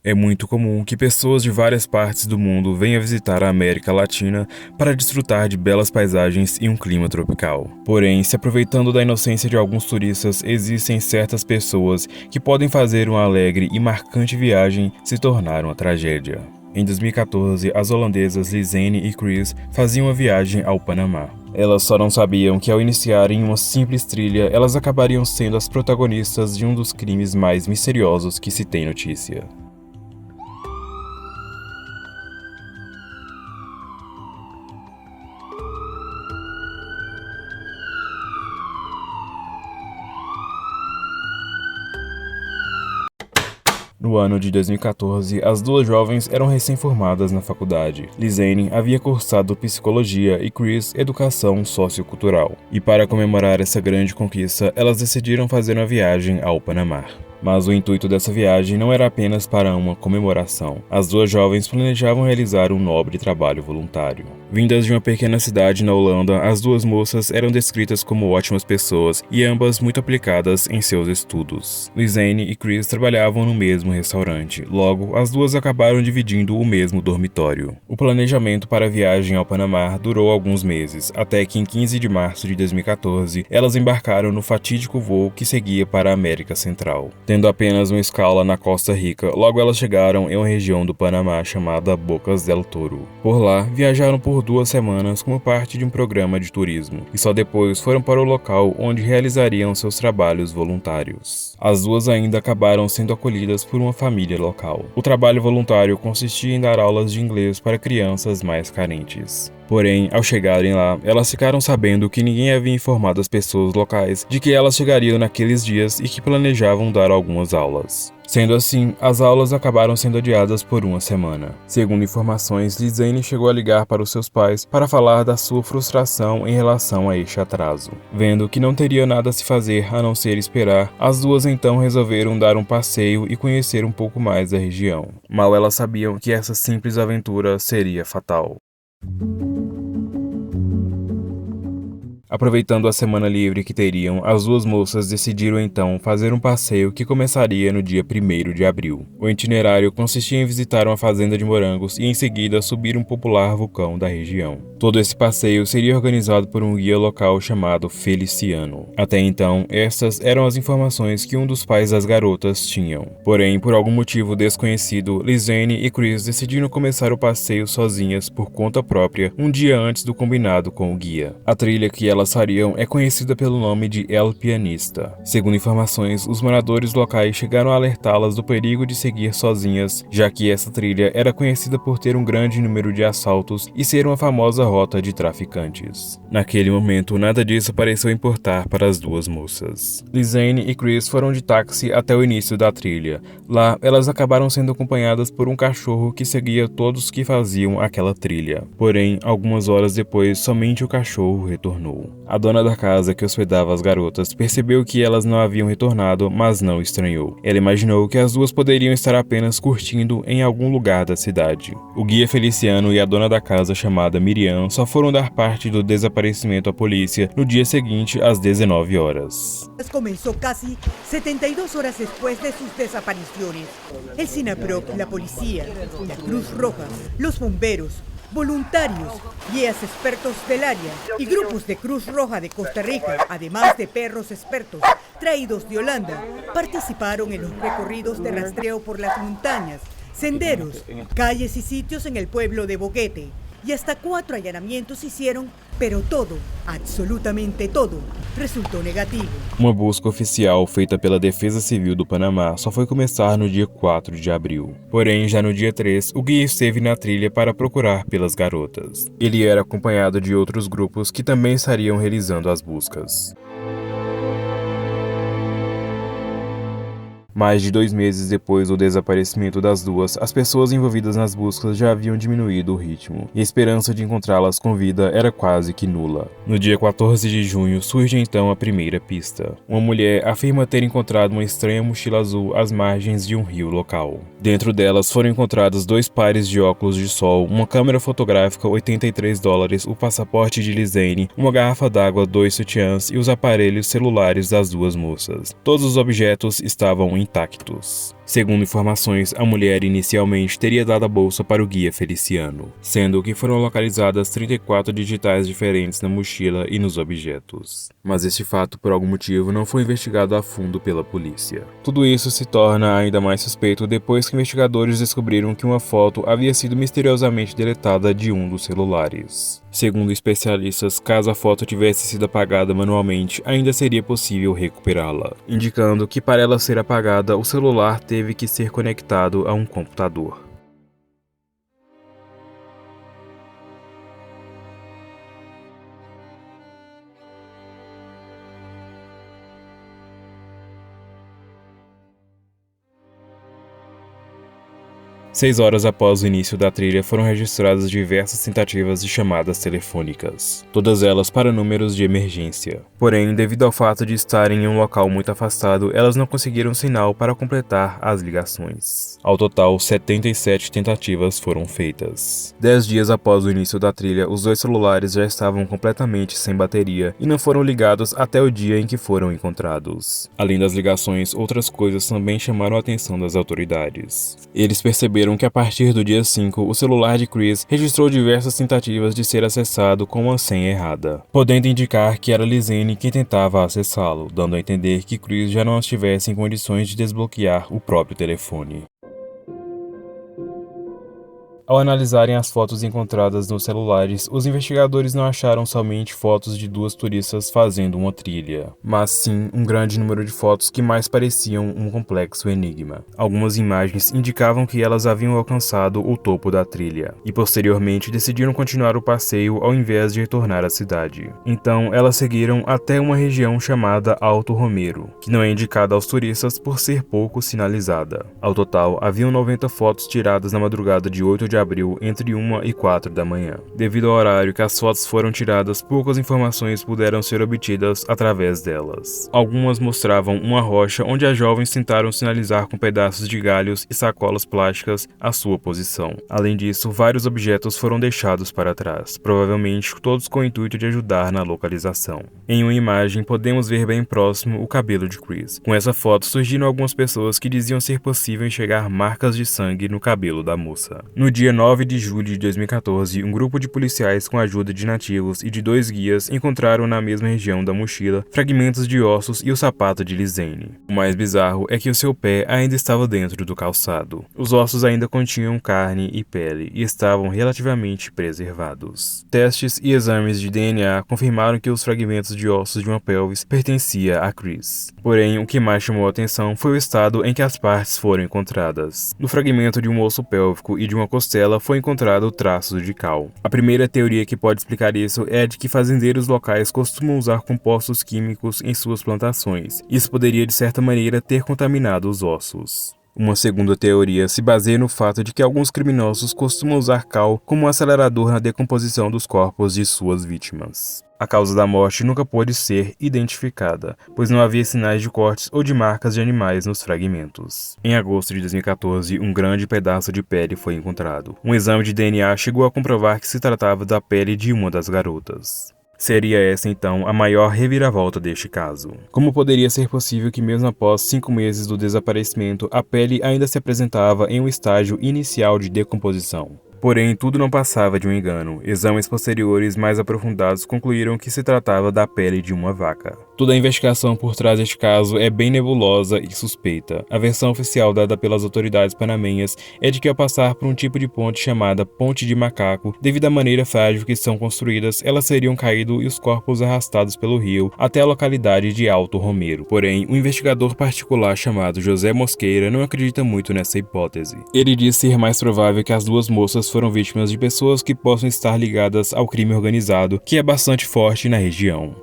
É muito comum que pessoas de várias partes do mundo venham visitar a América Latina para desfrutar de belas paisagens e um clima tropical. Porém, se aproveitando da inocência de alguns turistas, existem certas pessoas que podem fazer uma alegre e marcante viagem se tornar uma tragédia. Em 2014, as holandesas Lizane e Chris faziam uma viagem ao Panamá. Elas só não sabiam que ao iniciarem uma simples trilha, elas acabariam sendo as protagonistas de um dos crimes mais misteriosos que se tem notícia. No ano de 2014, as duas jovens eram recém-formadas na faculdade. Lizane havia cursado psicologia e Chris educação sociocultural. E para comemorar essa grande conquista, elas decidiram fazer uma viagem ao Panamá. Mas o intuito dessa viagem não era apenas para uma comemoração. As duas jovens planejavam realizar um nobre trabalho voluntário. Vindas de uma pequena cidade na Holanda, as duas moças eram descritas como ótimas pessoas e ambas muito aplicadas em seus estudos. Lizane e Chris trabalhavam no mesmo restaurante, logo, as duas acabaram dividindo o mesmo dormitório. O planejamento para a viagem ao Panamá durou alguns meses, até que em 15 de março de 2014, elas embarcaram no fatídico voo que seguia para a América Central. Tendo apenas uma escala na Costa Rica, logo elas chegaram em uma região do Panamá chamada Bocas del Toro. Por lá, viajaram por 2 semanas como parte de um programa de turismo, e só depois foram para o local onde realizariam seus trabalhos voluntários. As duas ainda acabaram sendo acolhidas por uma família local. O trabalho voluntário consistia em dar aulas de inglês para crianças mais carentes. Porém, ao chegarem lá, elas ficaram sabendo que ninguém havia informado as pessoas locais de que elas chegariam naqueles dias e que planejavam dar algumas aulas. Sendo assim, as aulas acabaram sendo adiadas por 1 semana. Segundo informações, Lizane chegou a ligar para os seus pais para falar da sua frustração em relação a este atraso. Vendo que não teria nada a se fazer a não ser esperar, as duas então resolveram dar um passeio e conhecer um pouco mais da região. Mal elas sabiam que essa simples aventura seria fatal. Aproveitando a semana livre que teriam, as duas moças decidiram então fazer um passeio que começaria no dia 1º de abril. O itinerário consistia em visitar uma fazenda de morangos e em seguida subir um popular vulcão da região. Todo esse passeio seria organizado por um guia local chamado Feliciano. Até então, estas eram as informações que um dos pais das garotas tinham. Porém, por algum motivo desconhecido, Lizane e Chris decidiram começar o passeio sozinhas por conta própria um dia antes do combinado com o guia. A trilha que elas fariam é conhecida pelo nome de El Pianista. Segundo informações, os moradores locais chegaram a alertá-las do perigo de seguir sozinhas, já que essa trilha era conhecida por ter um grande número de assaltos e ser uma famosa rota de traficantes. Naquele momento, nada disso pareceu importar para as duas moças. Lizane e Chris foram de táxi até o início da trilha. Lá, elas acabaram sendo acompanhadas por um cachorro que seguia todos que faziam aquela trilha. Porém, algumas horas depois, somente o cachorro retornou. A dona da casa que hospedava as garotas percebeu que elas não haviam retornado, mas não estranhou. Ela imaginou que as duas poderiam estar apenas curtindo em algum lugar da cidade. O guia Feliciano e a dona da casa chamada Miriam só foram dar parte do desaparecimento à polícia no dia seguinte às 19 horas. Comenzó casi 72 horas después de sus desapariciones. El SINAPROC, la policía, la Cruz Roja, los bomberos, voluntarios, guías expertos del área y grupos de Cruz Roja de Costa Rica, además de perros expertos traídos de Holanda, participaron en los recorridos de rastreo por las montañas, senderos, calles y sitios en el pueblo de Boquete. Y hasta 4 allanamientos hicieron, pero todo, absolutamente todo, resultou negativo. Uma busca oficial feita pela Defesa Civil do Panamá só foi começar no dia 4 de abril. Porém, já no dia 3, o guia esteve na trilha para procurar pelas garotas. Ele era acompanhado de outros grupos que também estariam realizando as buscas. Mais de 2 meses depois do desaparecimento das duas, as pessoas envolvidas nas buscas já haviam diminuído o ritmo, e a esperança de encontrá-las com vida era quase que nula. No dia 14 de junho, surge então a primeira pista. Uma mulher afirma ter encontrado uma estranha mochila azul às margens de um rio local. Dentro delas foram encontrados 2 pares de óculos de sol, uma câmera fotográfica, $83, o passaporte de Lizane, uma garrafa d'água, 2 sutiãs e os aparelhos celulares das duas moças. Todos os objetos estavam intactos. Segundo informações, a mulher inicialmente teria dado a bolsa para o guia Feliciano, sendo que foram localizadas 34 digitais diferentes na mochila e nos objetos. Mas este fato, por algum motivo, não foi investigado a fundo pela polícia. Tudo isso se torna ainda mais suspeito depois que investigadores descobriram que uma foto havia sido misteriosamente deletada de um dos celulares. Segundo especialistas, caso a foto tivesse sido apagada manualmente, ainda seria possível recuperá-la, indicando que para ela ser apagada, o celular teve que ser conectado a um computador. Seis horas após o início da trilha, foram registradas diversas tentativas de chamadas telefônicas, todas elas para números de emergência. Porém, devido ao fato de estarem em um local muito afastado, elas não conseguiram sinal para completar as ligações. Ao total, 77 tentativas foram feitas. 10 dias após o início da trilha, os dois celulares já estavam completamente sem bateria e não foram ligados até o dia em que foram encontrados. Além das ligações, outras coisas também chamaram a atenção das autoridades. Eles perceberam que a partir do dia 5, o celular de Chris registrou diversas tentativas de ser acessado com uma senha errada, podendo indicar que era Lizane quem tentava acessá-lo, dando a entender que Chris já não estivesse em condições de desbloquear o próprio telefone. Ao analisarem as fotos encontradas nos celulares, os investigadores não acharam somente fotos de duas turistas fazendo uma trilha, mas sim um grande número de fotos que mais pareciam um complexo enigma. Algumas imagens indicavam que elas haviam alcançado o topo da trilha, e posteriormente decidiram continuar o passeio ao invés de retornar à cidade. Então, elas seguiram até uma região chamada Alto Romero, que não é indicada aos turistas por ser pouco sinalizada. Ao total, haviam 90 fotos tiradas na madrugada de 8 de abril entre 1 e 4 da manhã. Devido ao horário que as fotos foram tiradas, poucas informações puderam ser obtidas através delas. Algumas mostravam uma rocha onde as jovens tentaram sinalizar com pedaços de galhos e sacolas plásticas a sua posição. Além disso, vários objetos foram deixados para trás, provavelmente todos com o intuito de ajudar na localização. Em uma imagem, podemos ver bem próximo o cabelo de Chris. Com essa foto surgiram algumas pessoas que diziam ser possível enxergar marcas de sangue no cabelo da moça. No dia 9 de julho de 2014, um grupo de policiais com a ajuda de nativos e de 2 guias encontraram na mesma região da mochila fragmentos de ossos e o sapato de Lizane. O mais bizarro é que o seu pé ainda estava dentro do calçado. Os ossos ainda continham carne e pele e estavam relativamente preservados. Testes e exames de DNA confirmaram que os fragmentos de ossos de uma pelvis pertencia a Chris. Porém, o que mais chamou a atenção foi o estado em que as partes foram encontradas. No fragmento de um osso pélvico e de uma costela foi encontrado traços de cal. A primeira teoria que pode explicar isso é a de que fazendeiros locais costumam usar compostos químicos em suas plantações. Isso poderia, de certa maneira, ter contaminado os ossos. Uma segunda teoria se baseia no fato de que alguns criminosos costumam usar cal como um acelerador na decomposição dos corpos de suas vítimas. A causa da morte nunca pôde ser identificada, pois não havia sinais de cortes ou de marcas de animais nos fragmentos. Em agosto de 2014, um grande pedaço de pele foi encontrado. Um exame de DNA chegou a comprovar que se tratava da pele de uma das garotas. Seria essa, então, a maior reviravolta deste caso. Como poderia ser possível que mesmo após 5 meses do desaparecimento, a pele ainda se apresentava em um estágio inicial de decomposição? Porém, tudo não passava de um engano. Exames posteriores mais aprofundados concluíram que se tratava da pele de uma vaca. Toda a investigação por trás deste caso é bem nebulosa e suspeita. A versão oficial dada pelas autoridades panamenhas é de que ao passar por um tipo de ponte chamada Ponte de Macaco, devido à maneira frágil que são construídas, elas teriam caído e os corpos arrastados pelo rio até a localidade de Alto Romero. Porém, um investigador particular chamado José Mosqueira não acredita muito nessa hipótese. Ele diz ser mais provável que as duas moças foram vítimas de pessoas que possam estar ligadas ao crime organizado, que é bastante forte na região.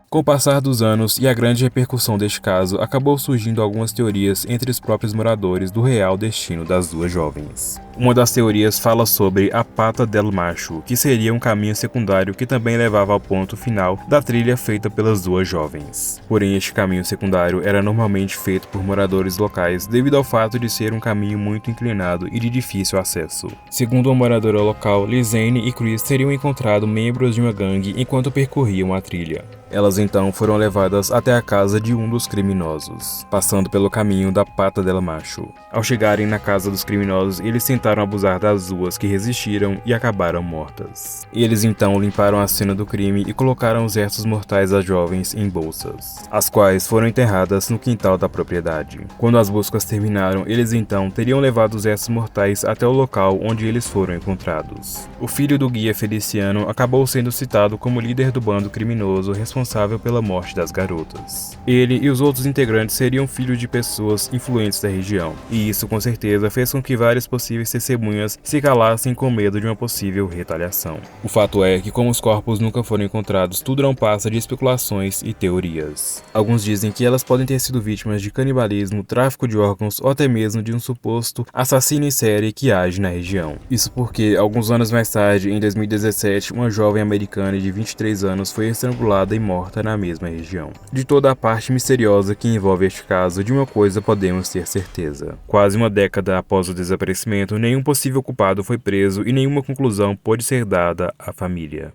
Com o passar dos anos e a grande repercussão deste caso, acabou surgindo algumas teorias entre os próprios moradores do real destino das duas jovens. Uma das teorias fala sobre a Pata del Macho, que seria um caminho secundário que também levava ao ponto final da trilha feita pelas duas jovens. Porém, este caminho secundário era normalmente feito por moradores locais devido ao fato de ser um caminho muito inclinado e de difícil acesso. Segundo uma moradora local, Lizane e Chris teriam encontrado membros de uma gangue enquanto percorriam a trilha. Elas então foram levadas até a casa de um dos criminosos, passando pelo caminho da Pata del Macho. Ao chegarem na casa dos criminosos, eles tentaram abusar das duas que resistiram e acabaram mortas. Eles então limparam a cena do crime e colocaram os restos mortais das jovens em bolsas, as quais foram enterradas no quintal da propriedade. Quando as buscas terminaram, eles então teriam levado os restos mortais até o local onde eles foram encontrados. O filho do guia Feliciano acabou sendo citado como líder do bando criminoso responsável pela morte das garotas. Ele e os outros integrantes seriam filhos de pessoas influentes da região, e isso com certeza fez com que várias possíveis testemunhas se calassem com medo de uma possível retaliação. O fato é que, como os corpos nunca foram encontrados, tudo não passa de especulações e teorias. Alguns dizem que elas podem ter sido vítimas de canibalismo, tráfico de órgãos ou até mesmo de um suposto assassino em série que age na região. Isso porque, alguns anos mais tarde, em 2017, uma jovem americana de 23 anos foi estrangulada e morta na mesma região. De toda a parte misteriosa que envolve este caso, de uma coisa podemos ter certeza. Quase uma década após o desaparecimento, nenhum possível culpado foi preso e nenhuma conclusão pôde ser dada à família.